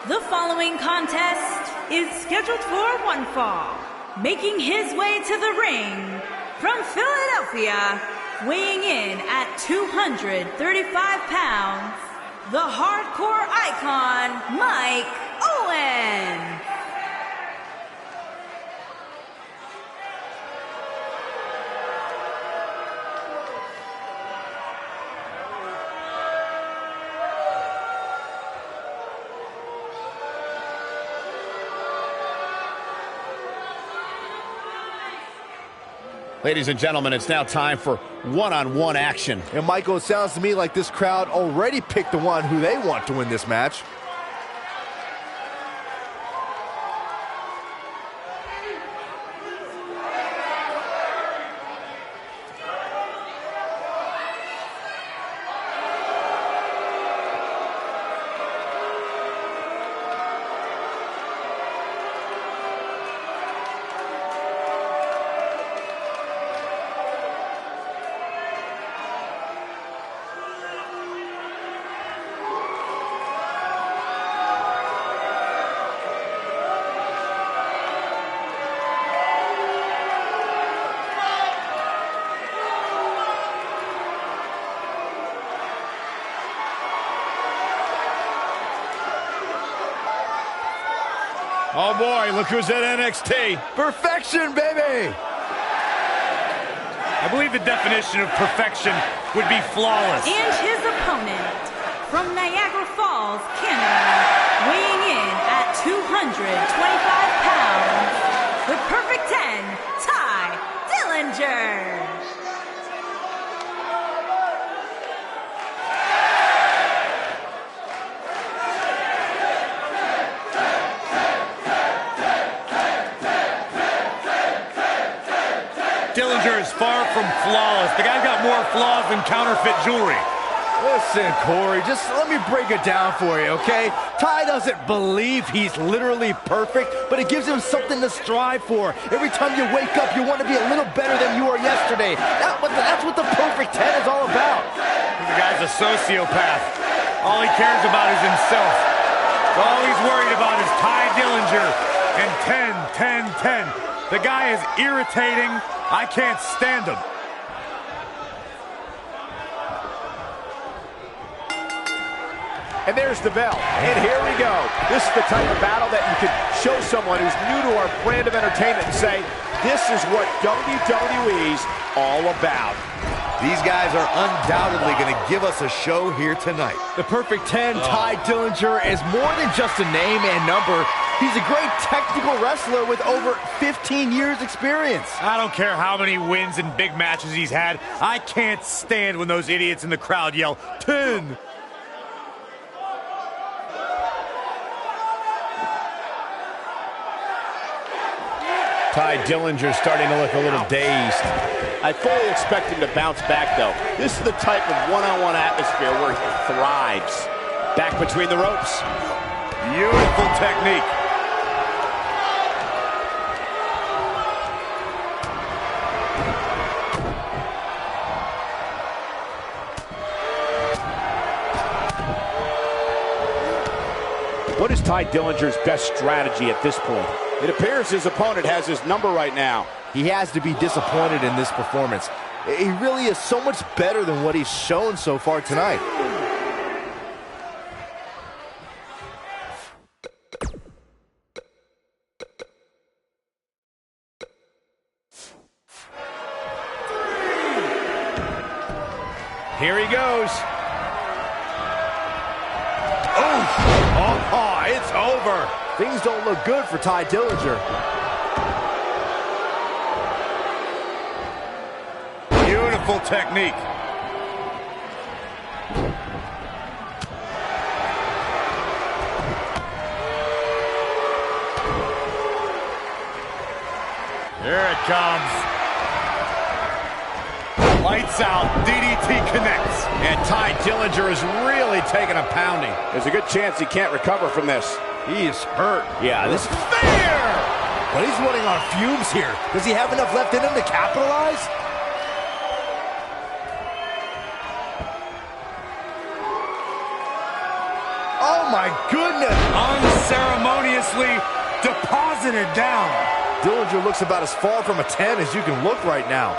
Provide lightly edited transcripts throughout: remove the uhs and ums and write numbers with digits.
The following contest is scheduled for one fall. Making his way to the ring from Philadelphia, weighing in at 235 pounds, the hardcore icon, Mike Owen. Ladies and gentlemen, it's now time for one-on-one action. And Michael, it sounds to me like this crowd already picked the one who they want to win this match. Oh boy, look who's at NXT. Perfection, baby! I believe the definition of perfection would be flawless. And his opponent from Niagara Falls, Canada, weighing in at 225 pounds, the Perfect 10, Ty Dillinger. flawless. The guy's got more flaws than counterfeit jewelry. Listen, Corey, just let me break it down for you, okay? Ty doesn't believe he's literally perfect, but it gives him something to strive for. Every time you wake up, you want to be a little better than you were yesterday. That's what the perfect 10 is all about. The guy's a sociopath. All he cares about is himself. All he's worried about is Ty Dillinger and 10, 10, 10. The guy is irritating. I can't stand him. And there's the bell. And here we go. This is the type of battle that you can show someone who's new to our brand of entertainment and say, this is what WWE's all about. These guys are undoubtedly going to give us a show here tonight. The perfect 10, Ty Dillinger, is more than just a name and number. He's a great technical wrestler with over 15 years experience. I don't care how many wins and big matches he's had. I can't stand when those idiots in the crowd yell, 10. Ty Dillinger starting to look a little dazed. I fully expect him to bounce back, though. This is the type of one-on-one atmosphere where he thrives. Back between the ropes. Beautiful technique. What is Ty Dillinger's best strategy at this point? It appears his opponent has his number right now. He has to be disappointed in this performance. He really is so much better than what he's shown so far tonight. Here he goes. Oh, it's over. Things don't look good for Ty Dillinger. Beautiful technique. Here it comes. Lights out. DDT connects. And Ty Dillinger is really taking a pounding. There's a good chance he can't recover from this. He is hurt. Yeah, this Fair! But he's running on fumes here. Does he have enough left in him to capitalize? Oh my goodness! Unceremoniously deposited down. Dillinger looks about as far from a 10 as you can look right now.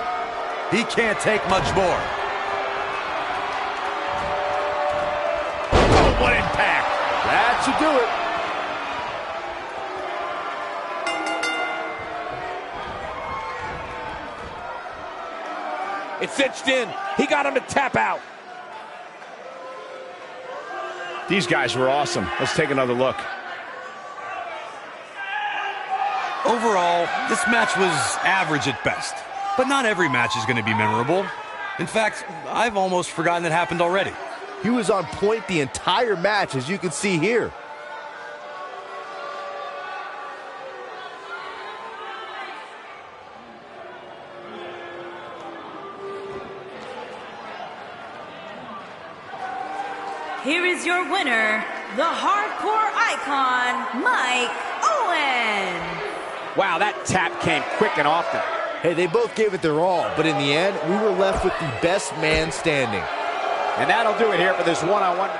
He can't take much more. oh, what impact! That should do it. It's cinched in. He got him to tap out. These guys were awesome. Let's take another look. Overall, this match was average at best. But not every match is going to be memorable. In fact, I've almost forgotten it happened already. He was on point the entire match, as you can see here. Here is your winner, the hardcore icon, Mike Owen. Wow, that tap came quick and often. Hey, they both gave it their all, but in the end, we were left with the best man standing. And that'll do it here for this one-on-one.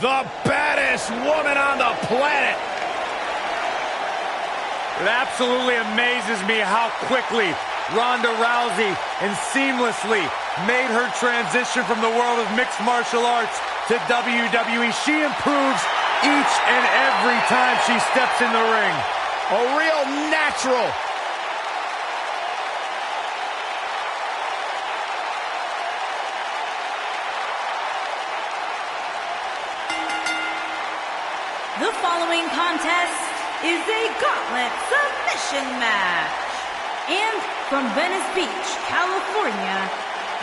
The baddest woman on the planet. It absolutely amazes me how quickly Ronda Rousey and seamlessly made her transition from the world of mixed martial arts to WWE. She improves each and every time she steps in the ring. A real natural. The following contest is a gauntlet submission match. And from Venice Beach, California,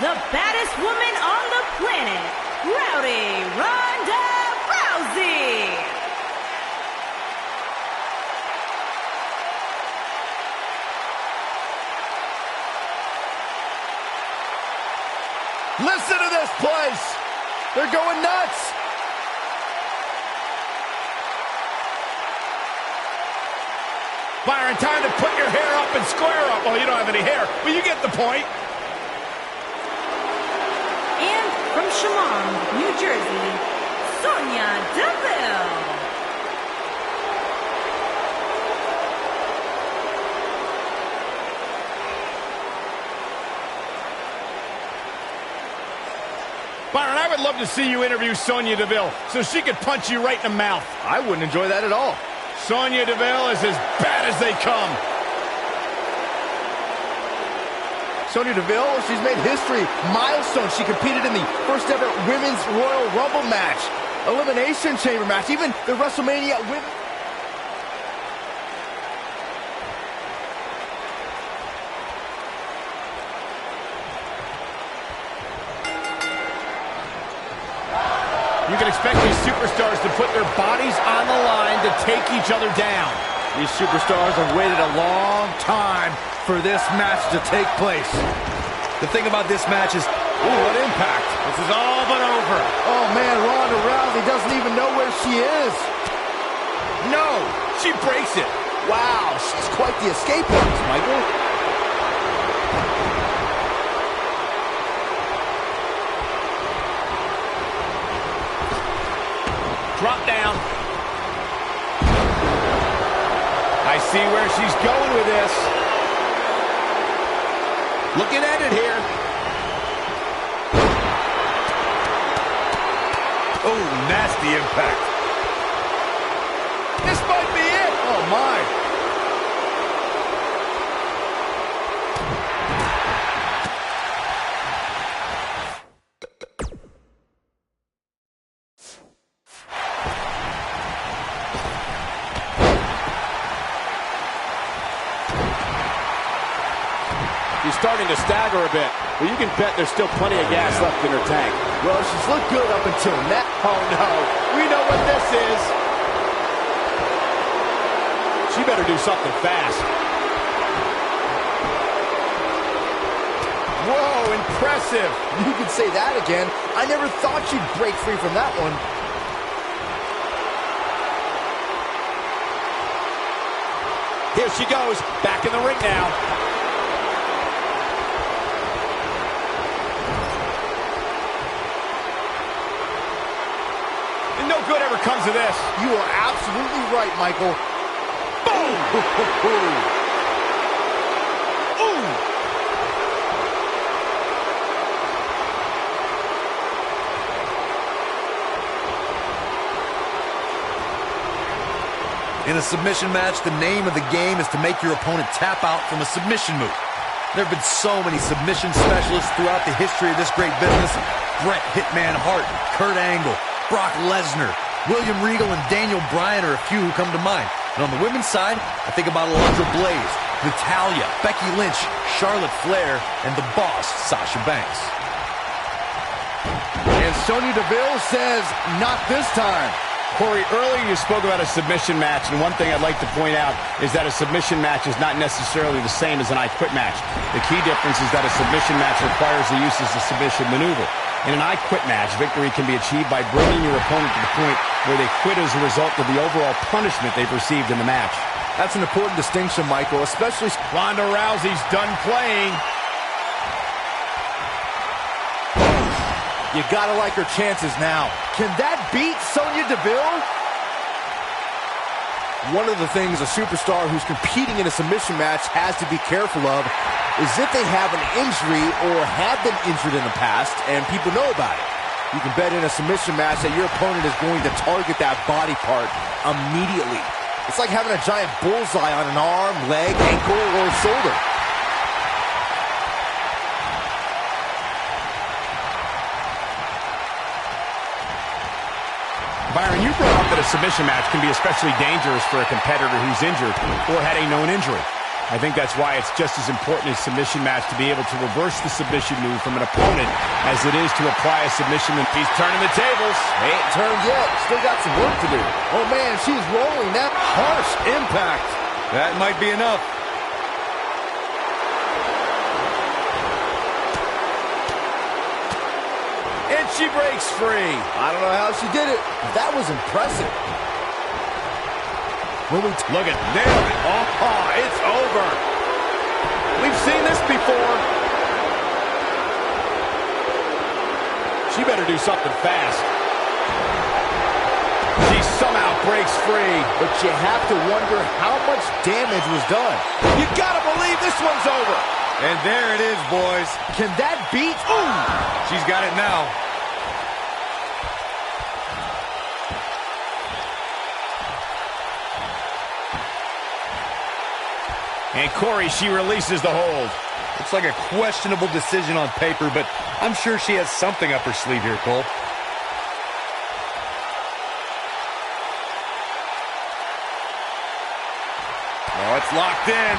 the baddest woman on the planet, Rowdy Ronda Rousey. Listen to this place. They're going nuts. Byron, time to put your hair up and square up. Oh, you don't have any hair, but you get the point. And from Chemung, New Jersey, Sonya Deville. Byron, I would love to see you interview Sonya Deville so she could punch you right in the mouth. I wouldn't enjoy that at all. Sonya Deville is as bad as they come. Sonya Deville, she's made history. Milestone. She competed in the first ever Women's Royal Rumble match, Elimination Chamber match, even the WrestleMania Women. You can expect these superstars to put their bodies on the line to take each other down. These superstars have waited a long time for this match to take place. The thing about this match is, ooh, what impact. This is all but over. Oh man, Ronda Rousey doesn't even know where she is. No, she breaks it. Wow, she's quite the escape artist, Michael. Drop down. I see where she's going with this. Looking at it here. oh, nasty impact. This might be it. Oh my. She's starting to stagger a bit, but you can bet there's still plenty of gas left in her tank. Well, she's looked good up until now. Oh no, we know what this is. She better do something fast. Whoa, impressive. You could say that again. I never thought she'd break free from that one. Here she goes, back in the ring now. And no good ever comes of this. You are absolutely right, Michael. Boom! Ooh! In a submission match, the name of the game is to make your opponent tap out from a submission move. There have been so many submission specialists throughout the history of this great business. Bret Hitman Hart, Kurt Angle, Brock Lesnar, William Regal, and Daniel Bryan are a few who come to mind. And on the women's side, I think about Alundra Blaze, Natalya, Becky Lynch, Charlotte Flair, and the boss, Sasha Banks. And Sonya Deville says, not this time. Corey, earlier you spoke about a submission match, and one thing I'd like to point out is that a submission match is not necessarily the same as an I Quit match. The key difference is that a submission match requires the use of the submission maneuver. In an I Quit match, victory can be achieved by bringing your opponent to the point where they quit as a result of the overall punishment they've received in the match. That's an important distinction, Michael, especially... Ronda Rousey's done playing. You gotta like her chances now. Can that beat Sonya Deville? One of the things a superstar who's competing in a submission match has to be careful of is if they have an injury or have been injured in the past and people know about it. You can bet in a submission match that your opponent is going to target that body part immediately. It's like having a giant bullseye on an arm, leg, ankle, or shoulder. Byron, you brought up that a submission match can be especially dangerous for a competitor who's injured or had a known injury. I think that's why it's just as important in a submission match to be able to reverse the submission move from an opponent as it is to apply a submission. He's turning the tables. They ain't turned yet. Still got some work to do. Oh, man, she's rolling now. Harsh impact. That might be enough. And she breaks free. I don't know how she did it. That was impressive. Look at nailed it. Oh, it's over. We've seen this before. She better do something fast. She somehow breaks free. But you have to wonder how much damage was done. You gotta believe this one's over. And there it is, boys. Can that beat? Ooh! She's got it now. And Corey, she releases the hold. Looks like a questionable decision on paper, but I'm sure she has something up her sleeve here, Cole. Oh, it's locked in.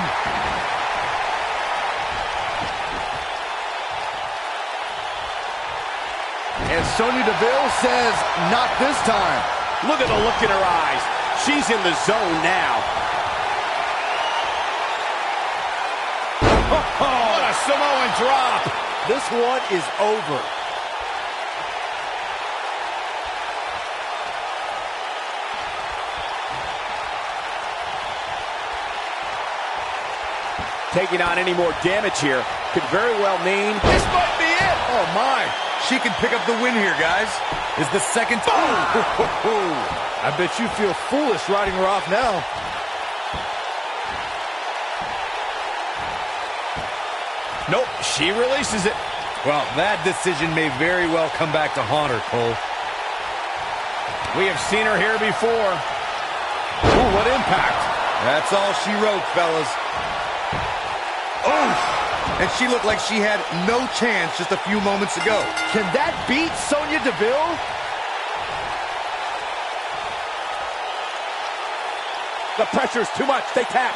And Sonya Deville says, not this time. Look at the look in her eyes. She's in the zone now. What a Samoan drop. This one is over. Taking on any more damage here could very well mean this might be it. Oh, my. She can pick up the win here, guys. Is the second time. I bet you feel foolish riding her off now. Nope, she releases it. Well, that decision may very well come back to haunt her, Cole. We have seen her here before. Ooh, what impact. That's all she wrote, fellas. Oh! And she looked like she had no chance just a few moments ago. Can that beat Sonya Deville? The pressure's too much. They tap.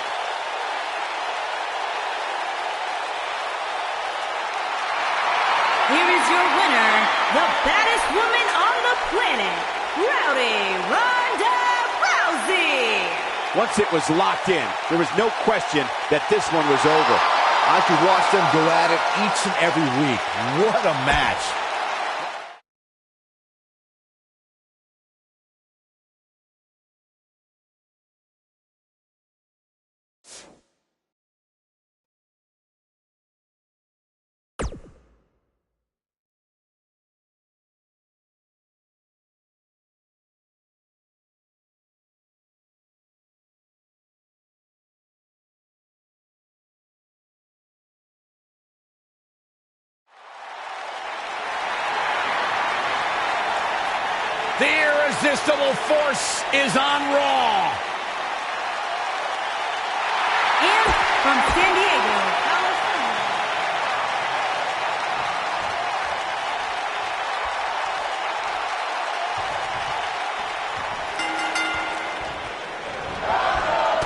Here is your winner, the baddest woman on the planet, Rowdy Ronda Rousey. Once it was locked in, there was no question that this one was over. I could watch them go at it each and every week. What a match. The irresistible force is on Raw. And from San Diego, California.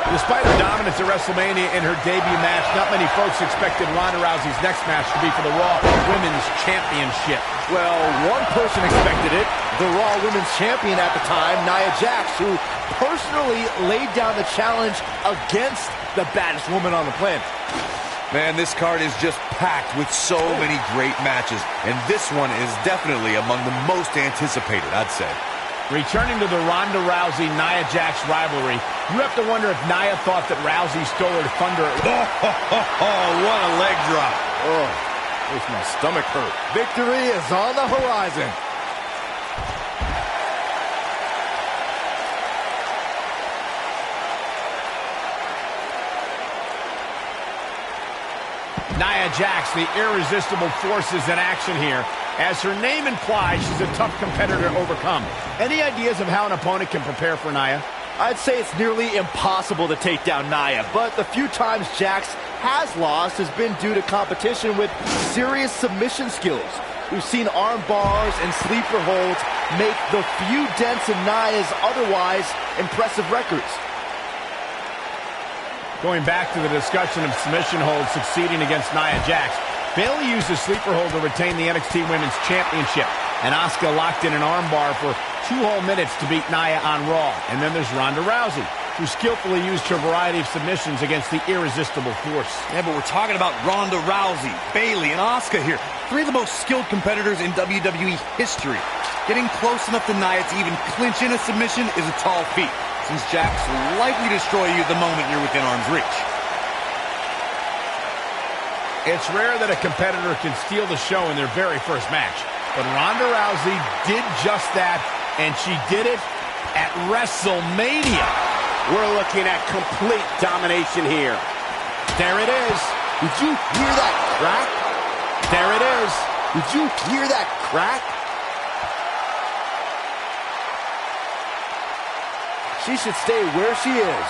Despite her dominance at WrestleMania in her debut match, not many folks expected Ronda Rousey's next match to be for the Raw Women's Championship. Well, one person expected it. The Raw Women's Champion at the time, Nia Jax, who personally laid down the challenge against the baddest woman on the planet. Man, this card is just packed with so many great matches, and this one is definitely among the most anticipated, I'd say. Returning to the Ronda Rousey-Nia Jax rivalry, you have to wonder if Nia thought that Rousey stole her thunder. Oh, what a leg drop. Oh. Makes my stomach hurt. Victory is on the horizon. Nia Jax, the irresistible force, is in action here. As her name implies, she's a tough competitor to overcome. Any ideas of how an opponent can prepare for Nia? I'd say it's nearly impossible to take down Nia, but the few times Jax has lost has been due to competition with serious submission skills. We've seen arm bars and sleeper holds make the few dents in Nia's otherwise impressive records. Going back to the discussion of submission holds succeeding against Nia Jax, Bayley used a sleeper hold to retain the NXT Women's Championship, and Asuka locked in an armbar for 2 whole minutes to beat Nia on Raw. And then there's Ronda Rousey, who skillfully used her variety of submissions against the irresistible force. Yeah, but we're talking about Ronda Rousey, Bayley, and Asuka here. 3 of the most skilled competitors in WWE history. Getting close enough to Nia to even clinch in a submission is a tall feat, since Jax will likely destroy you the moment you're within arm's reach. It's rare that a competitor can steal the show in their very first match, but Ronda Rousey did just that, and she did it at WrestleMania. We're looking at complete domination here. There it is. Did you hear that crack? There it is. Did you hear that crack? She should stay where she is.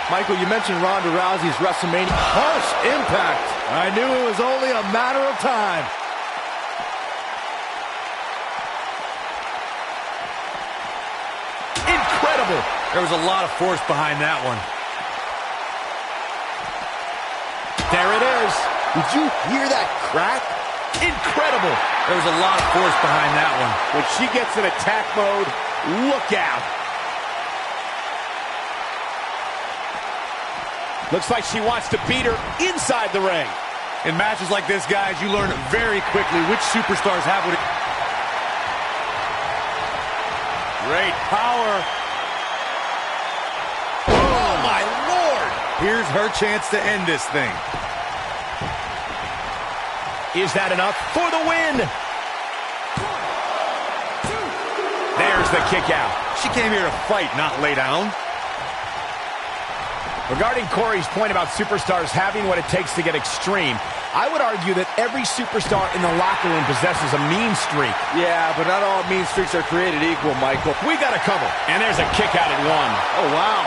Michael, you mentioned Ronda Rousey's WrestleMania. Harsh impact. I knew it was only a matter of time. Incredible. There was a lot of force behind that one. There it is. Did you hear that crack? Incredible. There was a lot of force behind that one. When she gets in attack mode, look out. Looks like she wants to beat her inside the ring. In matches like this, guys, you learn very quickly which superstars have what it... Great power. Oh, my Lord. Here's her chance to end this thing. Is that enough for the win? There's the kick out. She came here to fight, not lay down. Regarding Corey's point about superstars having what it takes to get extreme, I would argue that every superstar in the locker room possesses a mean streak. Yeah, but not all mean streaks are created equal, Michael. We got a cover. And there's a kick out at 1. Oh, wow.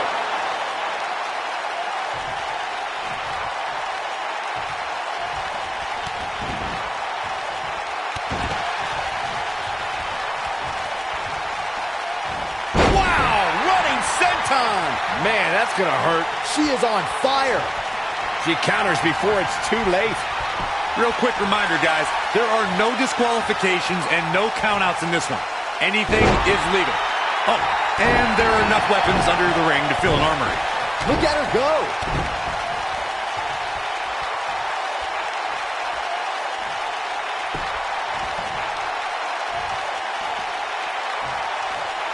Man, that's gonna hurt. She is on fire. She counters before it's too late. Real quick reminder, guys, there are no disqualifications and no countouts in this one. Anything is legal. Oh, and there are enough weapons under the ring to fill an armory. Look at her go.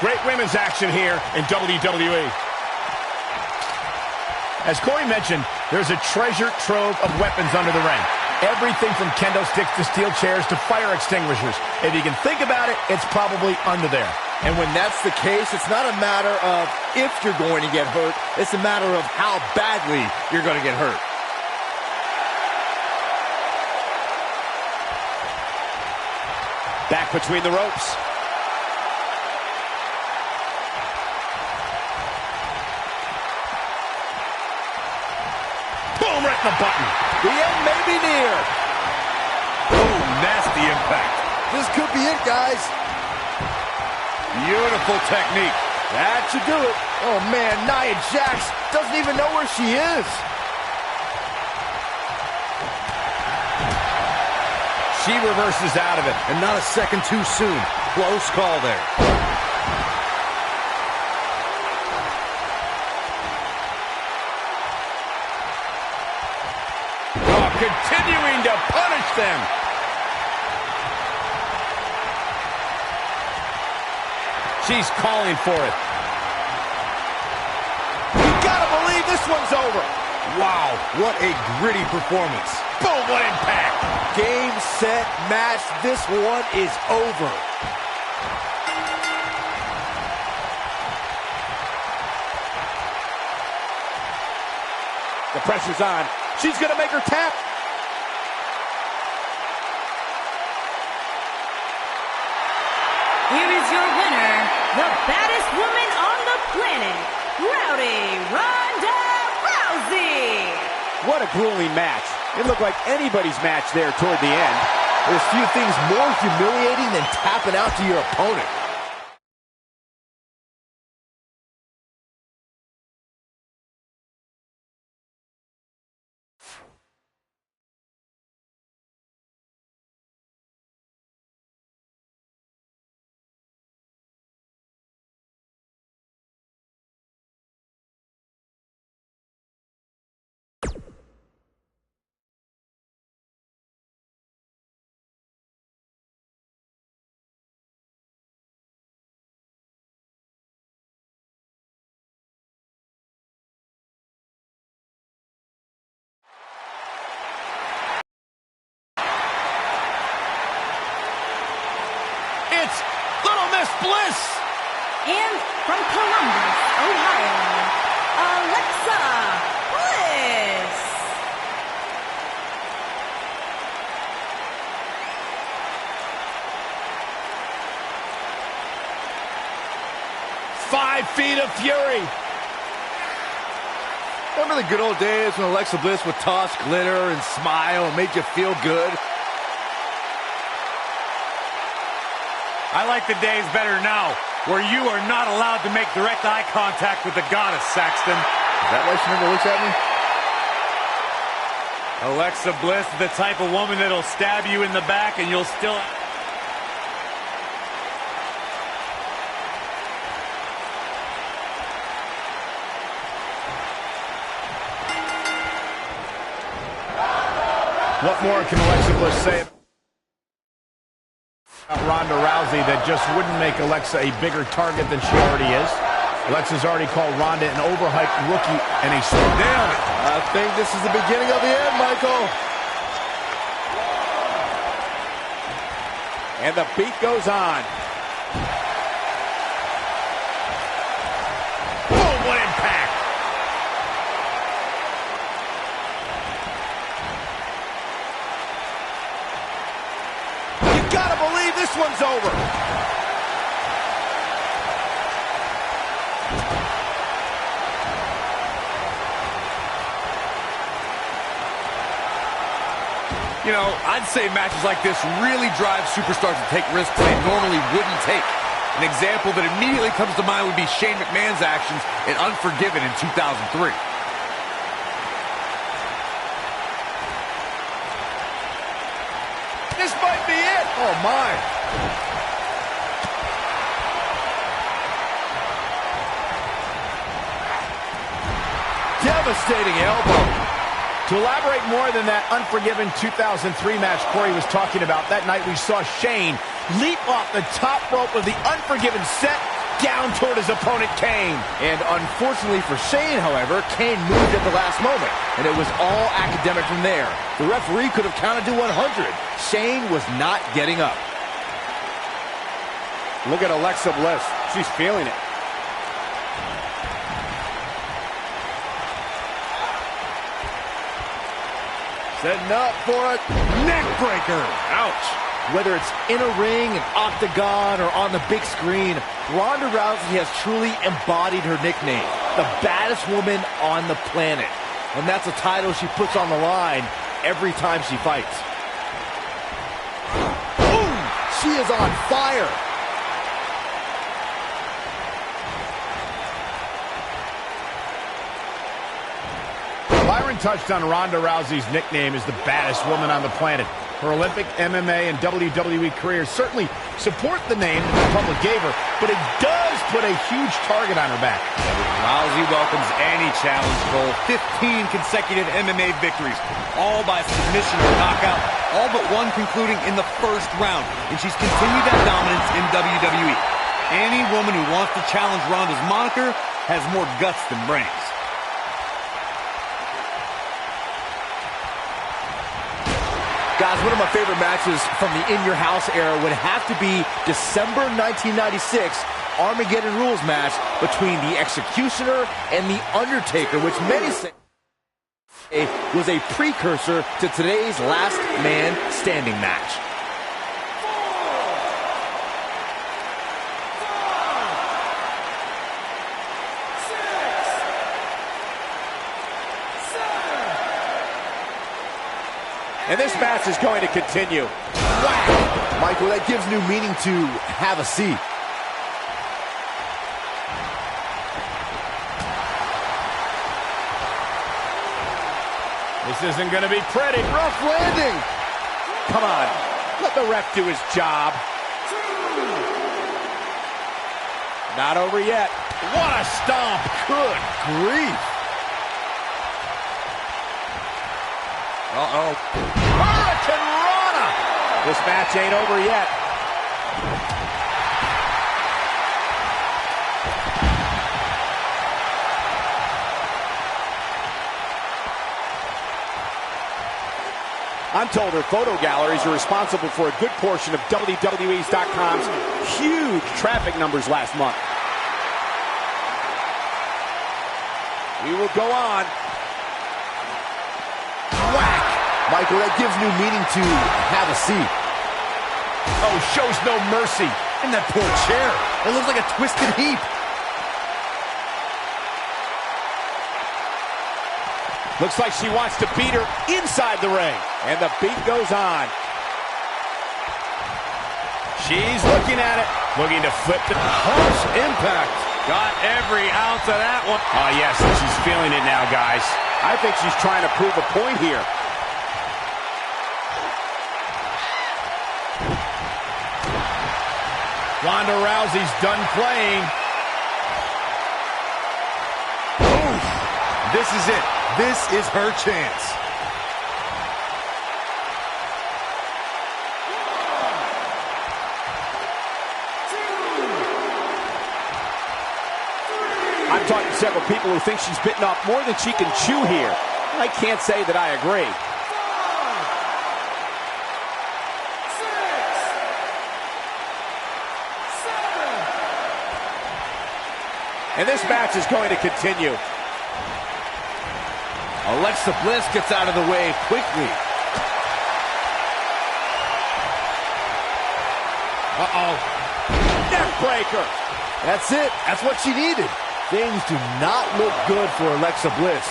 Great women's action here in WWE. As Corey mentioned, there's a treasure trove of weapons under the ring. Everything from kendo sticks to steel chairs to fire extinguishers. If you can think about it, it's probably under there. And when that's the case, it's not a matter of if you're going to get hurt. It's a matter of how badly you're going to get hurt. Back between the ropes. Boom, right in the button. The end may be near. Oh, nasty impact. This could be it, guys. Beautiful technique. That should do it. Oh, man, Nia Jax doesn't even know where she is. She reverses out of it. And not a second too soon. Close call there. Oh, continuing to punish them. She's calling for it. You gotta believe this one's over. Wow, what a gritty performance. Boom, what impact. Game, set, match. This one is over. The pressure's on. She's going to make her tap. Here is your winner, the baddest woman on the planet, Rowdy Ronda Rousey. What a grueling match. It looked like anybody's match there toward the end. There's few things more humiliating than tapping out to your opponent. It's Little Miss Bliss. And from Columbus, Ohio, Alexa Bliss. Five feet of fury. Remember the good old days when Alexa Bliss would toss glitter and smile and make you feel good? I like the days better now, where you are not allowed to make direct eye contact with the goddess, Saxton. Is that why she never looks at me? Alexa Bliss is the type of woman that'll stab you in the back and you'll still... What more can Alexa Bliss say about Ronda Rousey that just wouldn't make Alexa a bigger target than she already is? Alexa's already called Ronda an overhyped rookie and a strong... Nailed it. I think this is the beginning of the end, Michael. And the beat goes on. Boom, what impact. You gotta believe this one's over. You know, I'd say matches like this really drive superstars to take risks they normally wouldn't take. An example that immediately comes to mind would be Shane McMahon's actions in Unforgiven in 2003. This might be it. Oh, my. Devastating elbow. To elaborate more than that Unforgiven 2003 match Corey was talking about, that night we saw Shane leap off the top rope of the Unforgiven set down toward his opponent, Kane. And unfortunately for Shane, however, Kane moved at the last moment, and it was all academic from there. The referee could have counted to 100. Shane was not getting up. Look at Alexa Bliss. She's feeling it. Setting up for a neck breaker. Ouch. Whether it's in a ring, an octagon, or on the big screen, Ronda Rousey has truly embodied her nickname, the baddest woman on the planet. And that's a title she puts on the line every time she fights. Boom! She is on fire. Byron touched on Ronda Rousey's nickname as the baddest woman on the planet. Her Olympic, MMA, and WWE careers certainly support the name that the public gave her, but it does put a huge target on her back. Rousey welcomes any challenge goal. 15 consecutive MMA victories, all by submission or knockout, all but one concluding in the first round. And she's continued that dominance in WWE. Any woman who wants to challenge Ronda's moniker has more guts than brains. Guys, one of my favorite matches from the In Your House era would have to be December 1996 Armageddon Rules match between the Executioner and the Undertaker, which many say was a precursor to today's Last Man Standing match. And this match is going to continue. Wow! Michael, that gives new meaning to have a seat. This isn't going to be pretty. Rough landing. Come on, let the ref do his job. Not over yet. What a stomp. Good grief. Uh-oh. Hurricane Rana! This match ain't over yet. I'm told her photo galleries are responsible for a good portion of WWE's.com's huge traffic numbers last month. We will go on. Whack! Michael, that gives new meaning to have a seat. Oh, shows no mercy. And that poor chair. It looks like a twisted heap. Looks like she wants to beat her inside the ring. And the beat goes on. She's looking at it. Looking to flip the harsh impact. Got every ounce of that one. Oh, yes, and she's feeling it now, guys. I think she's trying to prove a point here. Ronda Rousey's done playing. Oof. This is it. This is her chance. I'm talking to several people who think she's bitten off more than she can chew here. I can't say that I agree. And this match is going to continue. Alexa Bliss gets out of the way quickly. Uh-oh. Neck breaker. That's it. That's what she needed. Things do not look good for Alexa Bliss.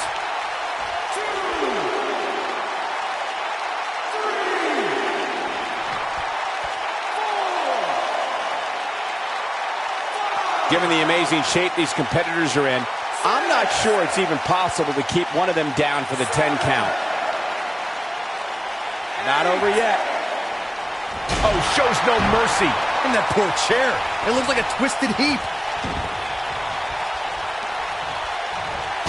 Given the amazing shape these competitors are in, I'm not sure it's even possible to keep one of them down for the 10 count. Not over yet. Oh, shows no mercy. And that poor chair. It looks like a twisted heap.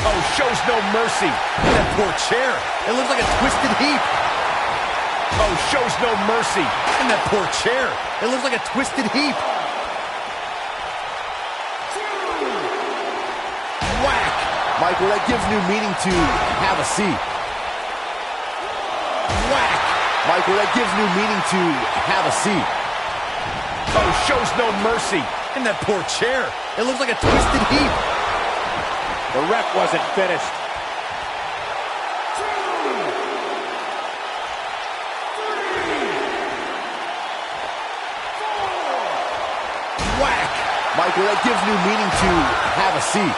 Oh, shows no mercy. And that poor chair. It looks like a twisted heap. Oh, shows no mercy. And that poor chair. It looks like a twisted heap. Whack! Michael, that gives new meaning to have a seat. Whack! Michael, that gives new meaning to have a seat. Oh, shows no mercy. And that poor chair. It looks like a twisted heap. The ref wasn't finished. Whack! Michael, that gives new meaning to have a seat.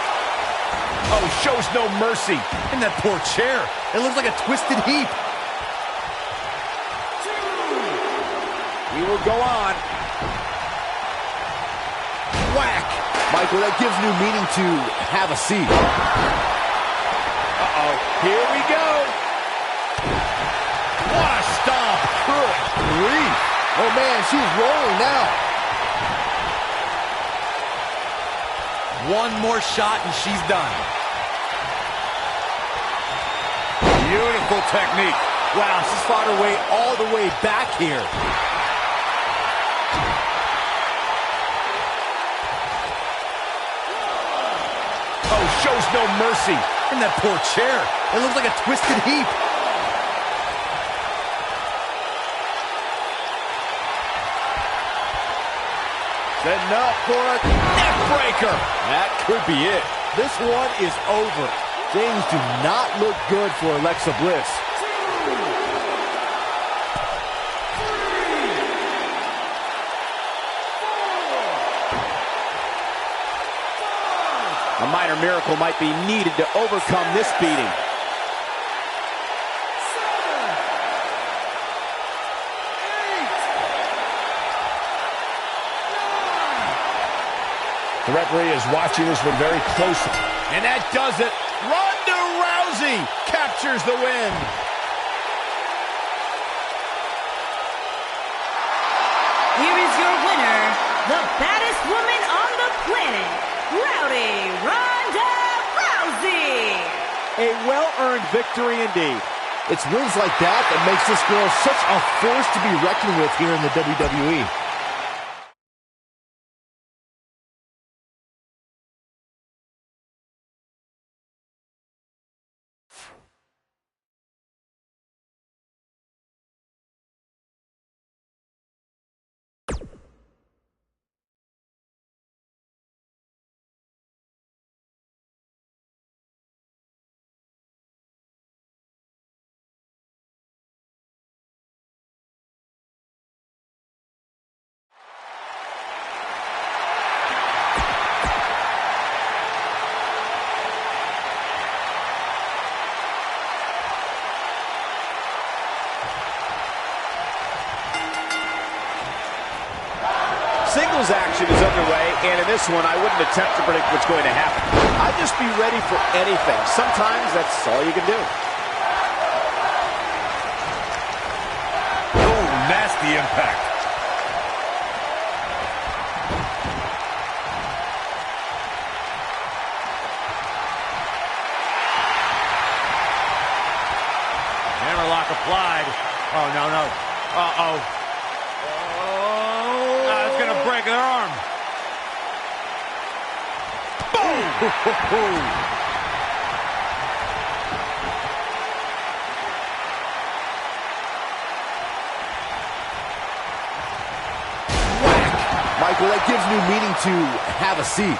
Oh, shows no mercy. And that poor chair. It looks like a twisted heap. We will go on. Whack! Michael, that gives new meaning to have a seat. Uh-oh. Here we go. What a stomp. Good grief. Oh, man, she's rolling now. One more shot and she's done. Beautiful technique. Wow, she's fought her way all the way back here. Oh, shows no mercy. And that poor chair. It looks like a twisted heap. Setting up for a neck breaker. That could be it. This one is over. Things do not look good for Alexa Bliss. A minor miracle might be needed to overcome this beating. The referee is watching this one very closely. And that does it. Ronda Rousey captures the win. Here is your winner, the baddest woman on the planet, Rowdy Ronda Rousey. A well-earned victory indeed. It's wins like that that makes this girl such a force to be reckoned with here in the WWE. Singles action is underway, and in this one, I wouldn't attempt to predict what's going to happen. I'd just be ready for anything. Sometimes that's all you can do. Oh, nasty impact. Hammerlock applied. Oh, no, no. Uh-oh. Break their arm. Boom! Michael, that gives new meaning to have a seat.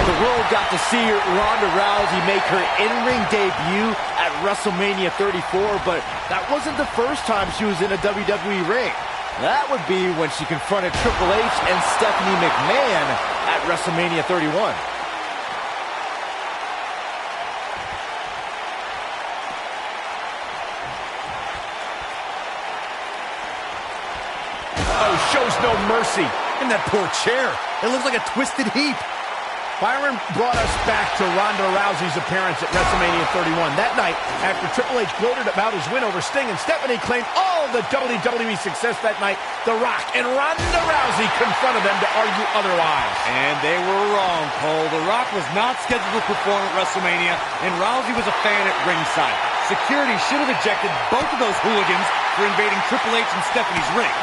The world got to see Ronda Rousey make her in-ring debut at WrestleMania 34, but that wasn't the first time she was in a WWE ring. That would be when she confronted Triple H and Stephanie McMahon at WrestleMania 31. Oh, shows no mercy. And that poor chair. It looks like a twisted heap. Byron brought us back to Ronda Rousey's appearance at WrestleMania 31. That night, after Triple H gloated about his win over Sting and Stephanie claimed all the WWE success that night, The Rock and Ronda Rousey confronted them to argue otherwise. And they were wrong, Cole. The Rock was not scheduled to perform at WrestleMania, and Rousey was a fan at ringside. Security should have ejected both of those hooligans for invading Triple H and Stephanie's ring.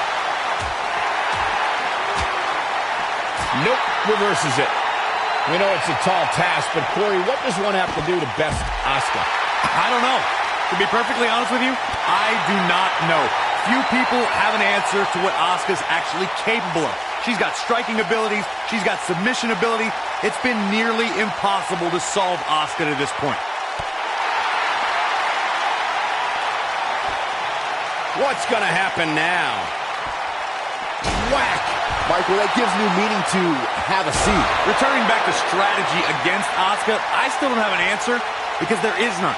Nope, reverses it. We know it's a tall task, but Corey, what does one have to do to best Asuka? I don't know. To be perfectly honest with you, I do not know. Few people have an answer to what Asuka's actually capable of. She's got striking abilities. She's got submission ability. It's been nearly impossible to solve Asuka to this point. What's going to happen now? Whack! Michael, that gives new meaning to have a seat. Returning back to strategy against Asuka, I still don't have an answer because there is none.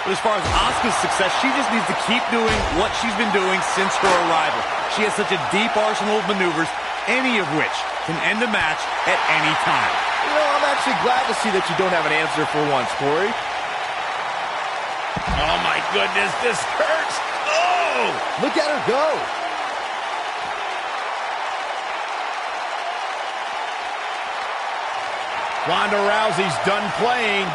But as far as Asuka's success, she just needs to keep doing what she's been doing since her arrival. She has such a deep arsenal of maneuvers, any of which can end a match at any time. You know, I'm actually glad to see that you don't have an answer for once, Corey. Oh, my goodness, this hurts. Oh! Look at her go. Ronda Rousey's done playing.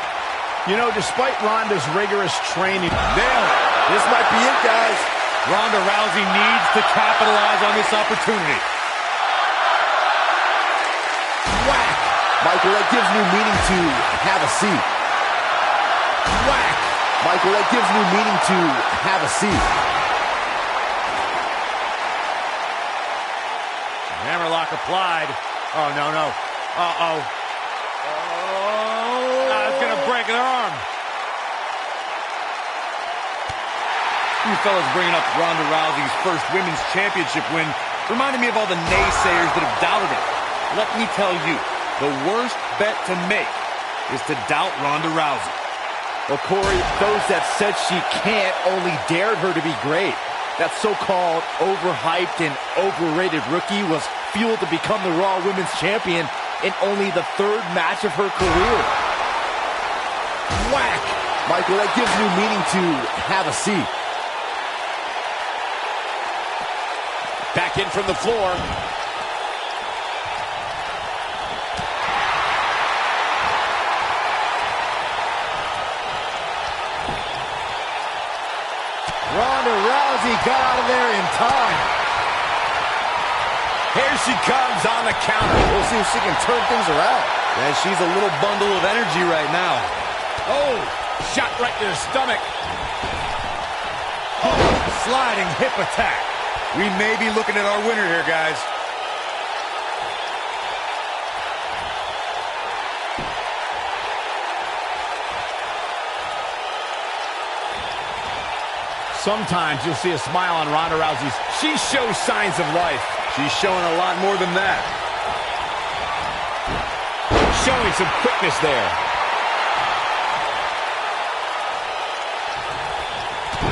You know, despite Ronda's rigorous training, This might be it, guys. Ronda Rousey needs to capitalize on this opportunity. whack! Michael, that gives new meaning to have a seat. Whack! Michael, that gives new meaning to have a seat. Hammerlock applied. Oh, no, no. Uh-oh. It's going to break her arm. You fellas bringing up Ronda Rousey's first women's championship win reminded me of all the naysayers that have doubted it. Let me tell you, the worst bet to make is to doubt Ronda Rousey. Well, Corey, those that said she can't only dared her to be great. That so-called overhyped and overrated rookie was fueled to become the Raw Women's Champion in only the third match of her career. Whack! Michael, that gives new meaning to have a seat. Back in from the floor. Ronda Rousey got out of there in time. Here she comes on the counter. We'll see if she can turn things around. And she's a little bundle of energy right now. Oh, shot right to the stomach. Sliding hip attack. We may be looking at our winner here, guys. Sometimes you'll see a smile on Ronda Rousey's. She shows signs of life. She's showing a lot more than that. Showing some quickness there.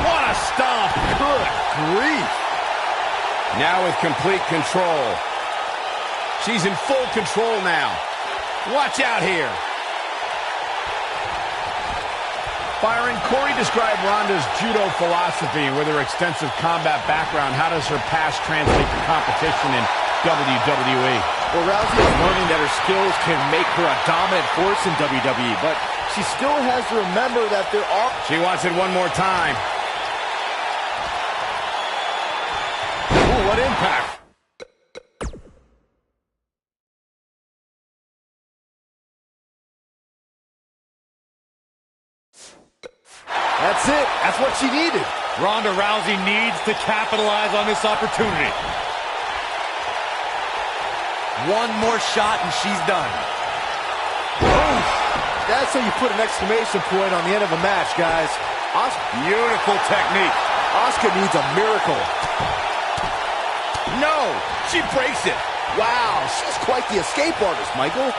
What a stomp. Good grief. Now with complete control. She's in full control now. Watch out here. Byron, Corey described Ronda's judo philosophy, and with her extensive combat background, how does her past translate to competition in WWE? Well, Rousey is learning that her skills can make her a dominant force in WWE, but she still has to remember that there are... She wants it one more time. Ooh, what impact! That's it. That's what she needed. Ronda Rousey needs to capitalize on this opportunity. One more shot and she's done. Oof. That's how you put an exclamation point on the end of a match, guys. Beautiful technique. Asuka needs a miracle. No, she breaks it. Wow, she's quite the escape artist, Michael.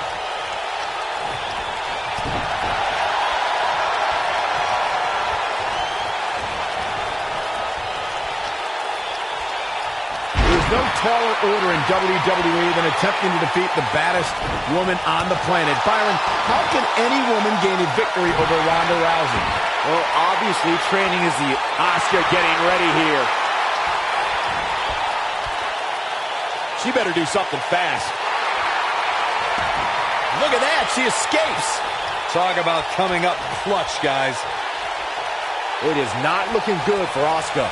No taller order in WWE than attempting to defeat the baddest woman on the planet. Byron, how can any woman gain a victory over Ronda Rousey? Well, obviously, training is the... Asuka getting ready here. She better do something fast. Look at that, she escapes. Talk about coming up clutch, guys. It is not looking good for Asuka.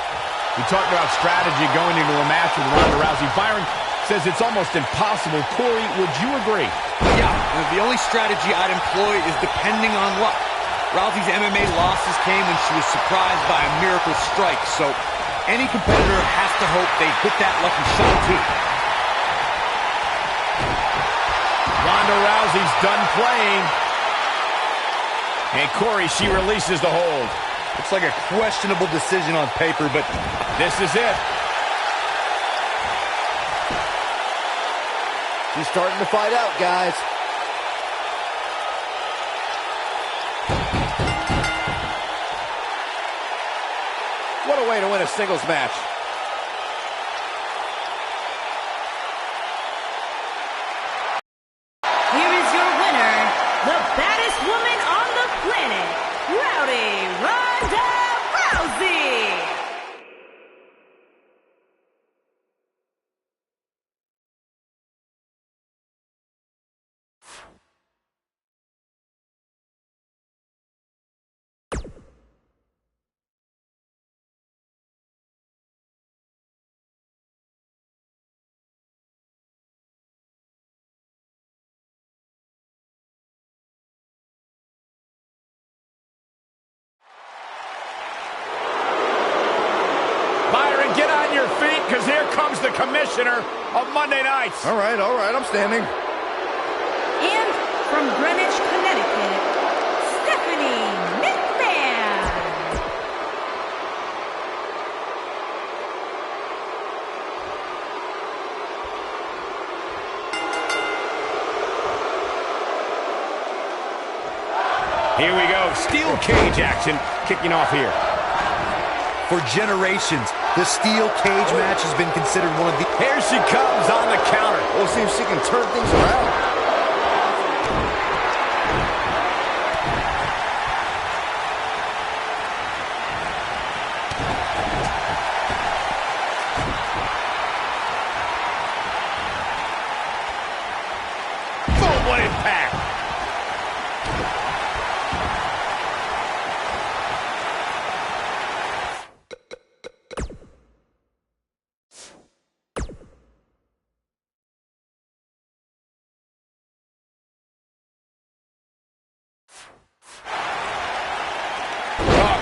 We talked about strategy going into a match with Ronda Rousey. Byron says it's almost impossible. Corey, would you agree? Yeah, and the only strategy I'd employ is depending on luck. Rousey's MMA losses came when she was surprised by a miracle strike, so any competitor has to hope they hit that lucky shot too. Ronda Rousey's done playing. And Corey, she releases the hold. Looks like a questionable decision on paper, but this is it. She's starting to fight out, guys. What a way to win a singles match. Here is your winner, the baddest woman on the planet, Rowdy Ronda Rousey. comes the commissioner of Monday nights. All right, I'm standing. And from Greenwich, Connecticut, Stephanie McMahon. Here we go, steel cage action kicking off here. For generations, the steel cage match has been considered one of the... Here she comes on the counter. We'll see if she can turn things around. Boom, what impact.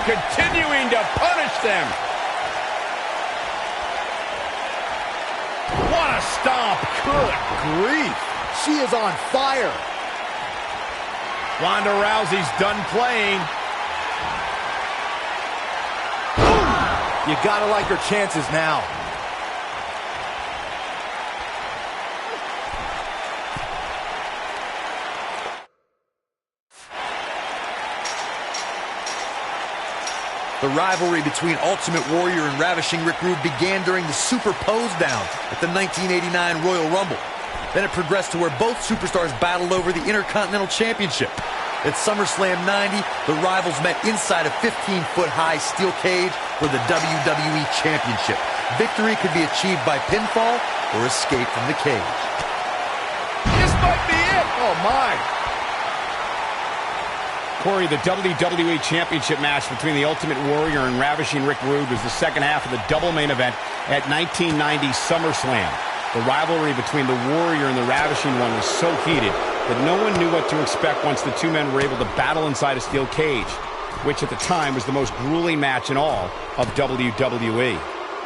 Continuing to punish them. What a stomp. Good grief. She is on fire. Ronda Rousey's done playing. You gotta like her chances now. The rivalry between Ultimate Warrior and Ravishing Rick Rude began during the Super Pose Down at the 1989 Royal Rumble. Then it progressed to where both superstars battled over the Intercontinental Championship. At SummerSlam 90, the rivals met inside a 15-foot-high steel cage for the WWE Championship. Victory could be achieved by pinfall or escape from the cage. This might be it. Oh, my. Corey, the WWE Championship match between the Ultimate Warrior and Ravishing Rick Rude was the second half of the double main event at 1990 SummerSlam. The rivalry between the Warrior and the Ravishing One was so heated that no one knew what to expect once the two men were able to battle inside a steel cage, which at the time was the most grueling match in all of WWE.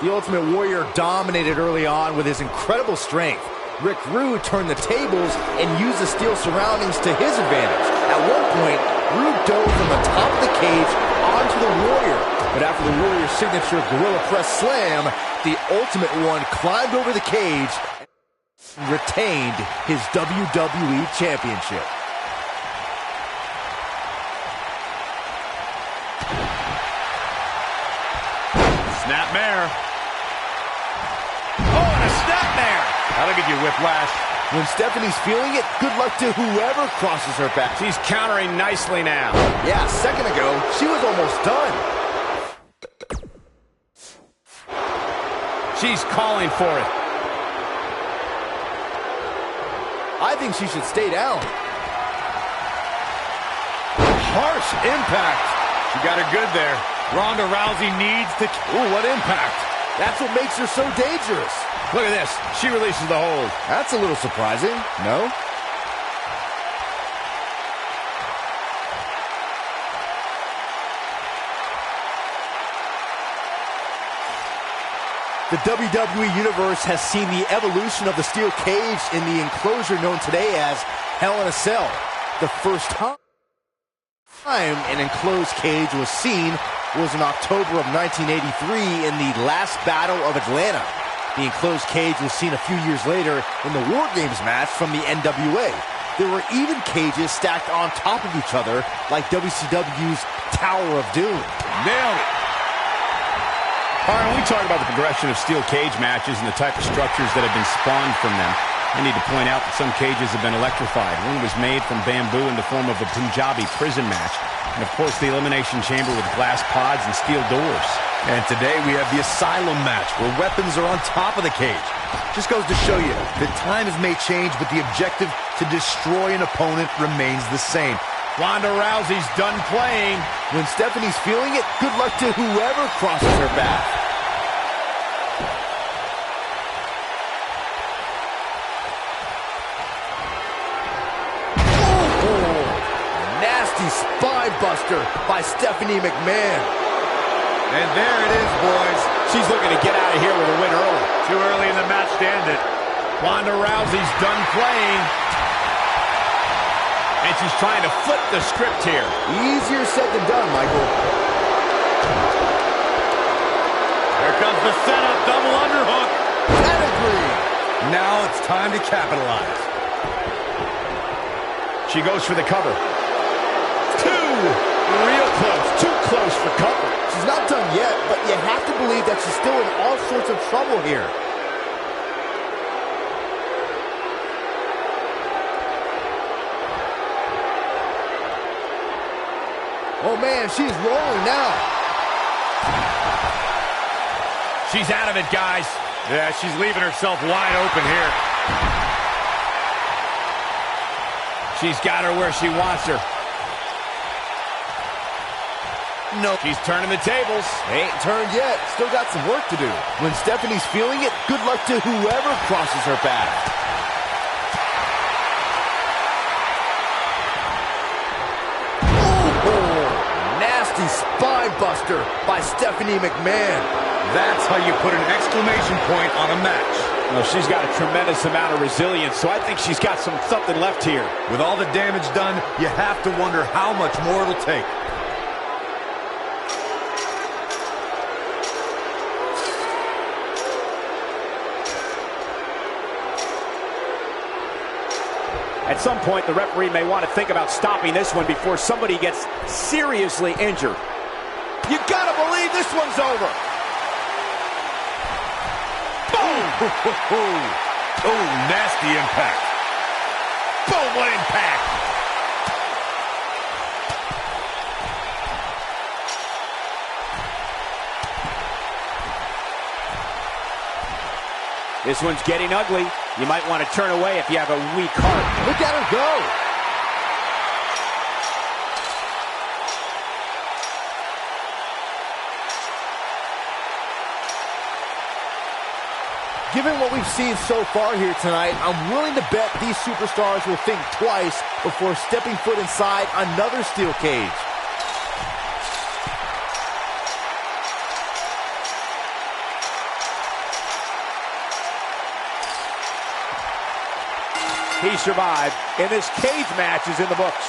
The Ultimate Warrior dominated early on with his incredible strength. Rick Rude turned the tables and used the steel surroundings to his advantage. At one point, Rude dove from the top of the cage onto the Warrior. But after the Warrior's signature Gorilla Press Slam, the Ultimate One climbed over the cage and retained his WWE Championship. Snapmare. Oh, and a snapmare. That'll give you whiplash. When Stephanie's feeling it, good luck to whoever crosses her path. She's countering nicely now. Yeah, a second ago, she was almost done. She's calling for it. I think she should stay down. Harsh impact. She got her good there. Ronda Rousey needs to... Ooh, what impact. That's what makes her so dangerous. Look at this. She releases the hold. That's a little surprising, no? The WWE Universe has seen the evolution of the steel cage in the enclosure known today as Hell in a Cell. The first time an enclosed cage was seen was in October of 1983 in the last Battle of Atlanta. The enclosed cage was seen a few years later in the War Games match from the NWA. There were even cages stacked on top of each other like WCW's Tower of Doom. Nailed it. All right, when we talk about the progression of steel cage matches and the type of structures that have been spawned from them, I need to point out that some cages have been electrified. One was made from bamboo in the form of a Punjabi prison match. And, of course, the Elimination Chamber with glass pods and steel doors. And today we have the Asylum match, where weapons are on top of the cage. Just goes to show you that times may change, but the objective to destroy an opponent remains the same. Ronda Rousey's done playing. When Stephanie's feeling it, good luck to whoever crosses her path. Nasty spine buster by Stephanie McMahon. And there it is, boys. She's looking to get out of here with a win early. Too early in the match to end it. Ronda Rousey's done playing. And she's trying to flip the script here. Easier said than done, Michael. Here comes the setup, double underhook. Pedigree. Now it's time to capitalize. She goes for the cover. Real close. Too close for cover. She's not done yet, but you have to believe that she's still in all sorts of trouble here. Oh, man, she's rolling now. She's out of it, guys. Yeah, she's leaving herself wide open here. She's got her where she wants her. No. She's turning the tables. Ain't turned yet. Still got some work to do. When Stephanie's feeling it, good luck to whoever crosses her path. Nasty spine buster by Stephanie McMahon. That's how you put an exclamation point on a match. Well, she's got a tremendous amount of resilience, so I think she's got something left here. With all the damage done, you have to wonder how much more it'll take. At some point, the referee may want to think about stopping this one before somebody gets seriously injured. You gotta believe this one's over. Boom! Oh, nasty impact. Boom, what impact. This one's getting ugly. You might want to turn away if you have a weak heart. Look at her go. Given what we've seen so far here tonight, I'm willing to bet these superstars will think twice before stepping foot inside another steel cage. He survived, and this cage match is in the books.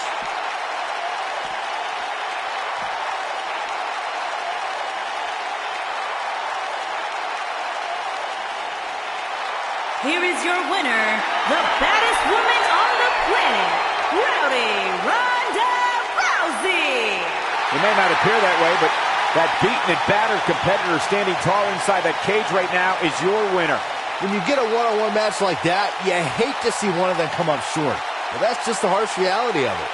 Here is your winner, the baddest woman on the planet, Rowdy Ronda Rousey. It may not appear that way, but that beaten and battered competitor standing tall inside that cage right now is your winner. When you get a one-on-one match like that, you hate to see one of them come up short. But that's just the harsh reality of it.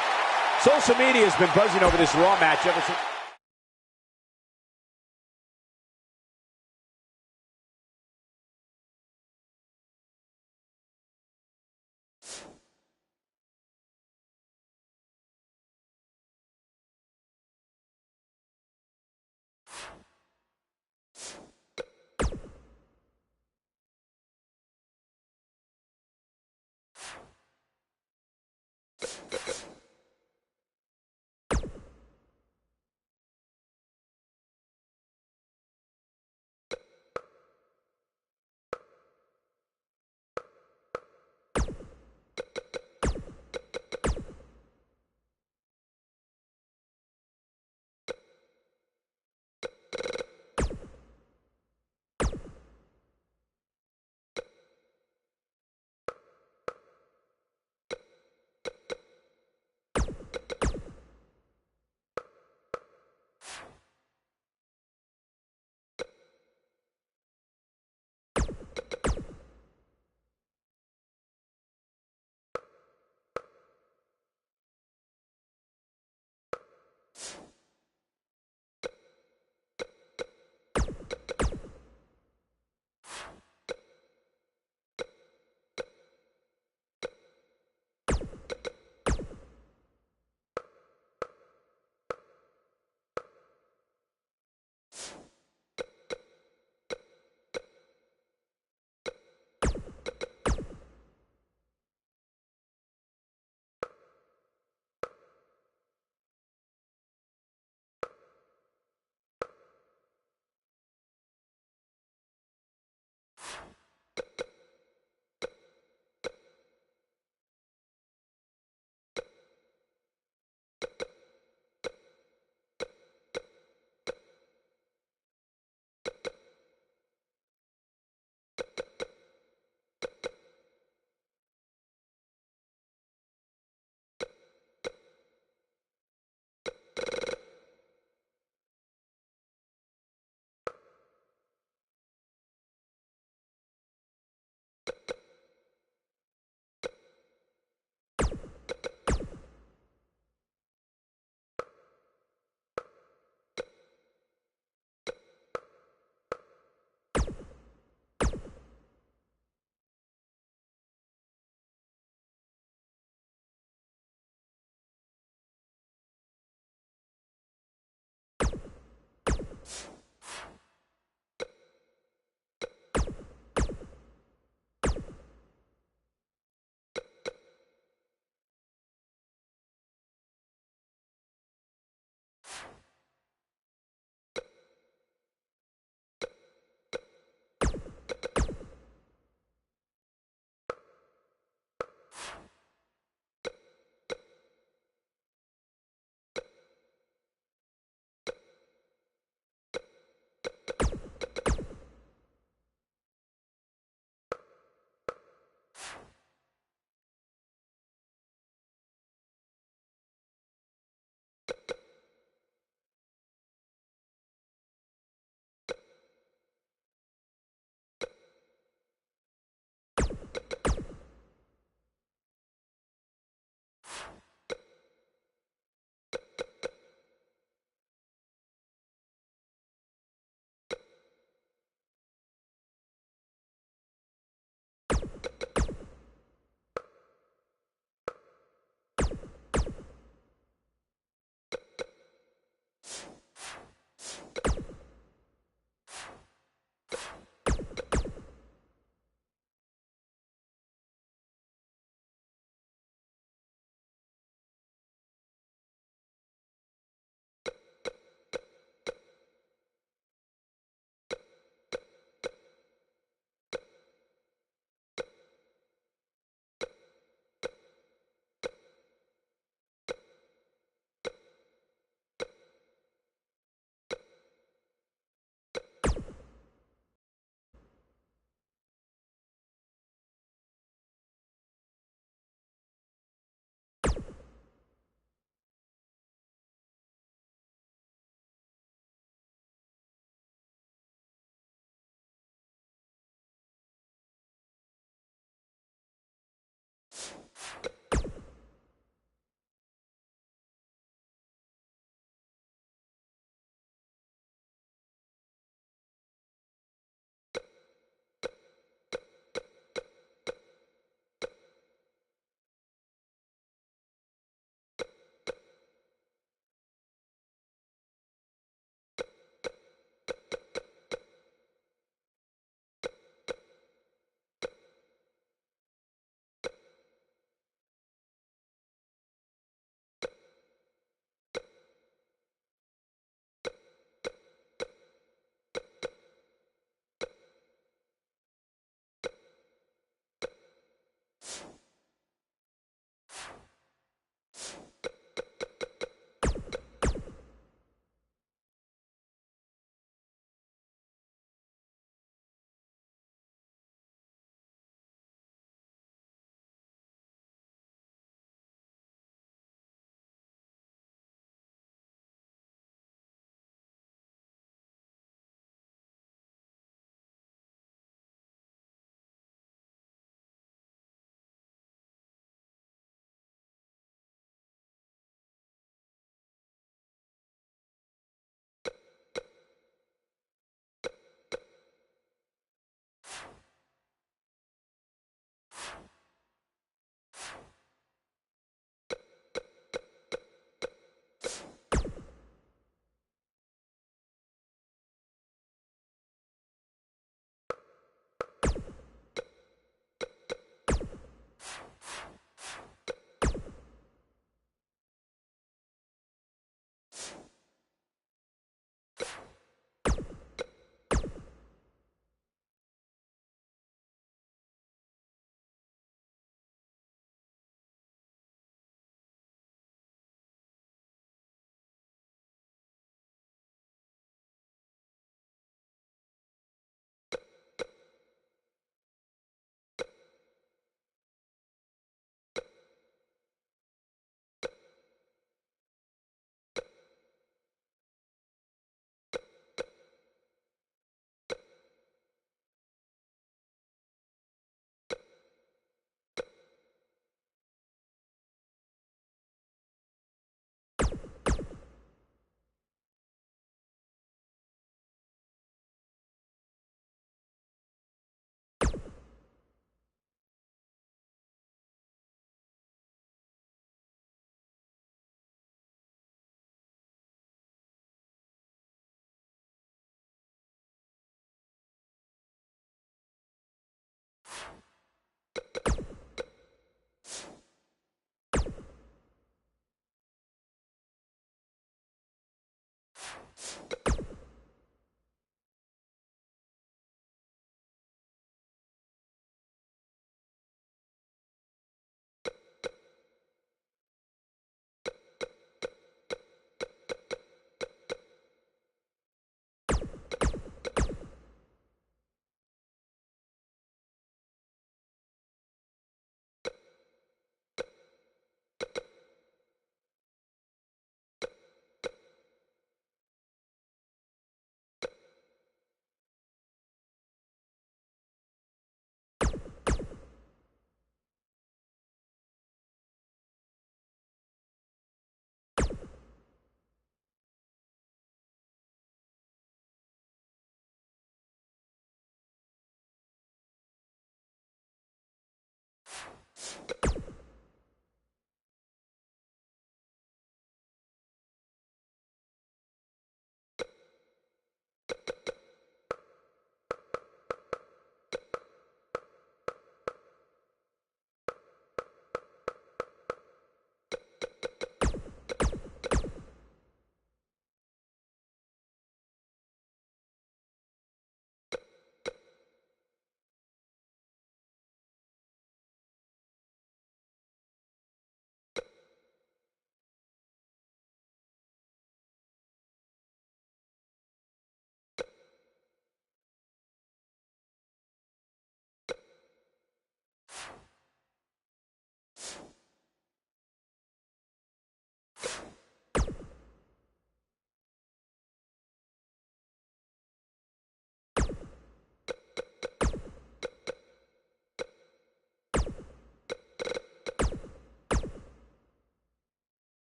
Social media has been buzzing over this Raw match ever since.